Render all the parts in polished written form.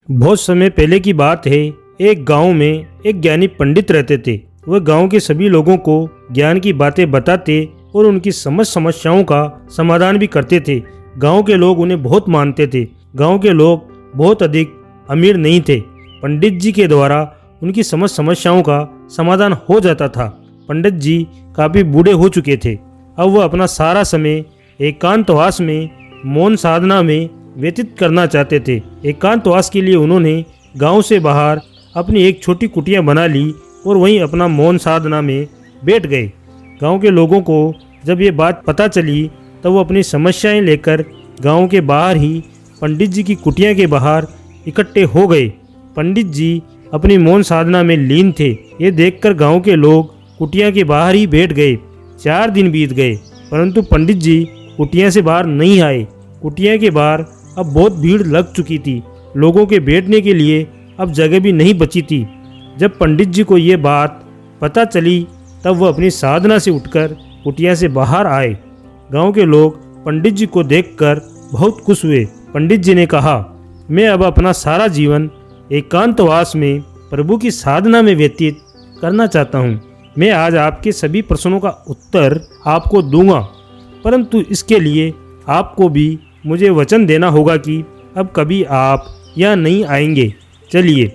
बहुत समय पहले की बात है। एक गांव में एक ज्ञानी पंडित रहते थे। वह गांव के सभी लोगों को ज्ञान की बातें बताते और उनकी समस्याओं का समाधान भी करते थे। गांव के लोग उन्हें बहुत मानते थे। गांव के लोग बहुत अधिक अमीर नहीं थे। पंडित जी के द्वारा उनकी समस्याओं का समाधान हो जाता था। पंडित जी काफ़ी बूढ़े हो चुके थे। अब वह अपना सारा समय एकांतवास में मौन साधना में व्यतीत करना चाहते थे। एकांतवास के लिए उन्होंने गांव से बाहर अपनी एक छोटी कुटिया बना ली और वहीं अपना मौन साधना में बैठ गए। गांव के लोगों को जब ये बात पता चली तब वो अपनी समस्याएं लेकर गांव के बाहर ही पंडित जी की कुटिया के बाहर इकट्ठे हो गए। पंडित जी अपनी मौन साधना में लीन थे। ये देखकर गांव के लोग कुटिया के बाहर ही बैठ गए। 4 दिन बीत गए परंतु पंडित जी कुटिया से बाहर नहीं आए। कुटिया के बाहर अब बहुत भीड़ लग चुकी थी। लोगों के बैठने के लिए अब जगह भी नहीं बची थी। जब पंडित जी को ये बात पता चली तब वह अपनी साधना से उठकर कुटिया से बाहर आए। गांव के लोग पंडित जी को देखकर बहुत खुश हुए। पंडित जी ने कहा, मैं अब अपना सारा जीवन एकांतवास में प्रभु की साधना में व्यतीत करना चाहता हूँ। मैं आज आपके सभी प्रश्नों का उत्तर आपको दूंगा, परंतु इसके लिए आपको भी मुझे वचन देना होगा कि अब कभी आप यहाँ नहीं आएंगे। चलिए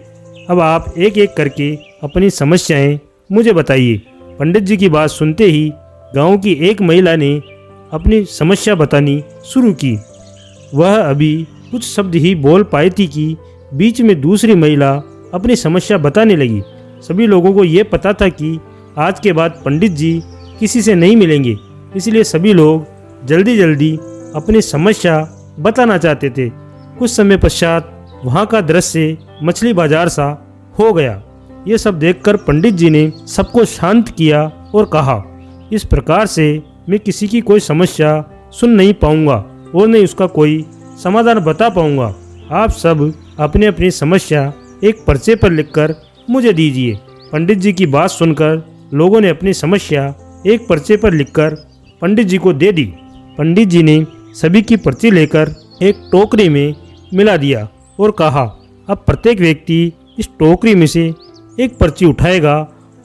अब आप एक एक करके अपनी समस्याएं मुझे बताइए। पंडित जी की बात सुनते ही गांव की एक महिला ने अपनी समस्या बतानी शुरू की। वह अभी कुछ शब्द ही बोल पाई थी कि बीच में दूसरी महिला अपनी समस्या बताने लगी। सभी लोगों को ये पता था कि आज के बाद पंडित जी किसी से नहीं मिलेंगे, इसलिए सभी लोग जल्दी जल्दी अपनी समस्या बताना चाहते थे। कुछ समय पश्चात वहाँ का दृश्य मछली बाजार सा हो गया। ये सब देखकर पंडित जी ने सबको शांत किया और कहा, इस प्रकार से मैं किसी की कोई समस्या सुन नहीं पाऊंगा और नहीं उसका कोई समाधान बता पाऊंगा। आप सब अपनी अपनी समस्या एक पर्चे पर लिखकर मुझे दीजिए। पंडित जी की बात सुनकर लोगों ने अपनी समस्या एक पर्चे पर लिखकर पंडित जी को दे दी। पंडित जी ने सभी की पर्ची लेकर एक टोकरी में मिला दिया और कहा, अब प्रत्येक व्यक्ति इस टोकरी में से एक पर्ची उठाएगा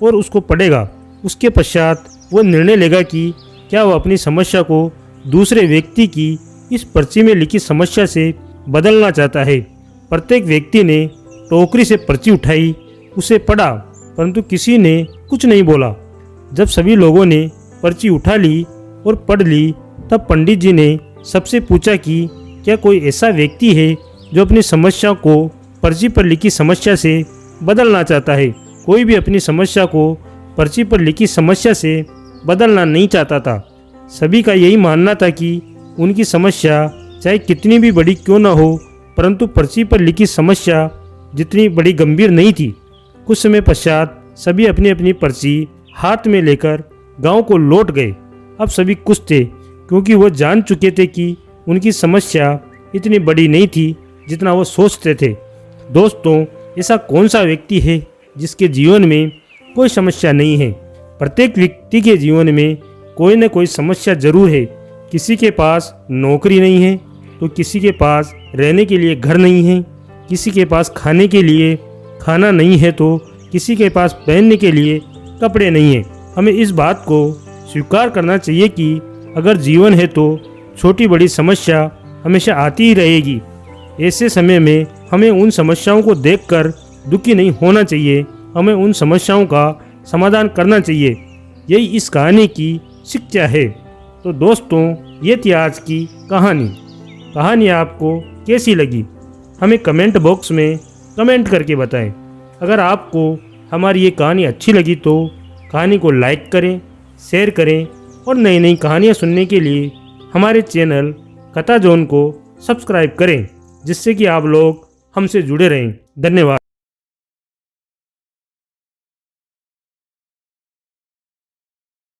और उसको पढ़ेगा। उसके पश्चात वह निर्णय लेगा कि क्या वह अपनी समस्या को दूसरे व्यक्ति की इस पर्ची में लिखी समस्या से बदलना चाहता है। प्रत्येक व्यक्ति ने टोकरी से पर्ची उठाई, उसे पढ़ा, परंतु किसी ने कुछ नहीं बोला। जब सभी लोगों ने पर्ची उठा ली और पढ़ ली तब पंडित जी ने सबसे पूछा कि क्या कोई ऐसा व्यक्ति है जो अपनी समस्या को पर्ची पर लिखी समस्या से बदलना चाहता है। कोई भी अपनी समस्या को पर्ची पर लिखी समस्या से बदलना नहीं चाहता था। सभी का यही मानना था कि उनकी समस्या चाहे कितनी भी बड़ी क्यों न हो, परंतु पर्ची पर लिखी समस्या जितनी बड़ी गंभीर नहीं थी। कुछ समय पश्चात सभी अपनी अपनी पर्ची हाथ में लेकर गांव को लौट गए। अब सभी खुश थे क्योंकि वह जान चुके थे कि उनकी समस्या इतनी बड़ी नहीं थी जितना वो सोचते थे। दोस्तों, ऐसा कौन सा व्यक्ति है जिसके जीवन में कोई समस्या नहीं है? प्रत्येक व्यक्ति के जीवन में कोई न कोई समस्या जरूर है। किसी के पास नौकरी नहीं है तो किसी के पास रहने के लिए घर नहीं है, किसी के पास खाने के लिए खाना नहीं है तो किसी के पास पहनने के लिए कपड़े नहीं है। हमें इस बात को स्वीकार करना चाहिए कि अगर जीवन है तो छोटी बड़ी समस्या हमेशा आती ही रहेगी। ऐसे समय में हमें उन समस्याओं को देखकर दुखी नहीं होना चाहिए। हमें उन समस्याओं का समाधान करना चाहिए। यही इस कहानी की शिक्षा है। तो दोस्तों, ये थी आज की कहानी आपको कैसी लगी हमें कमेंट बॉक्स में कमेंट करके बताएं। अगर आपको हमारी ये कहानी अच्छी लगी तो कहानी को लाइक करें, शेयर करें और नई नई कहानियाँ सुनने के लिए हमारे चैनल कथा जोन को सब्सक्राइब करें, जिससे कि आप लोग हमसे जुड़े रहें। धन्यवाद।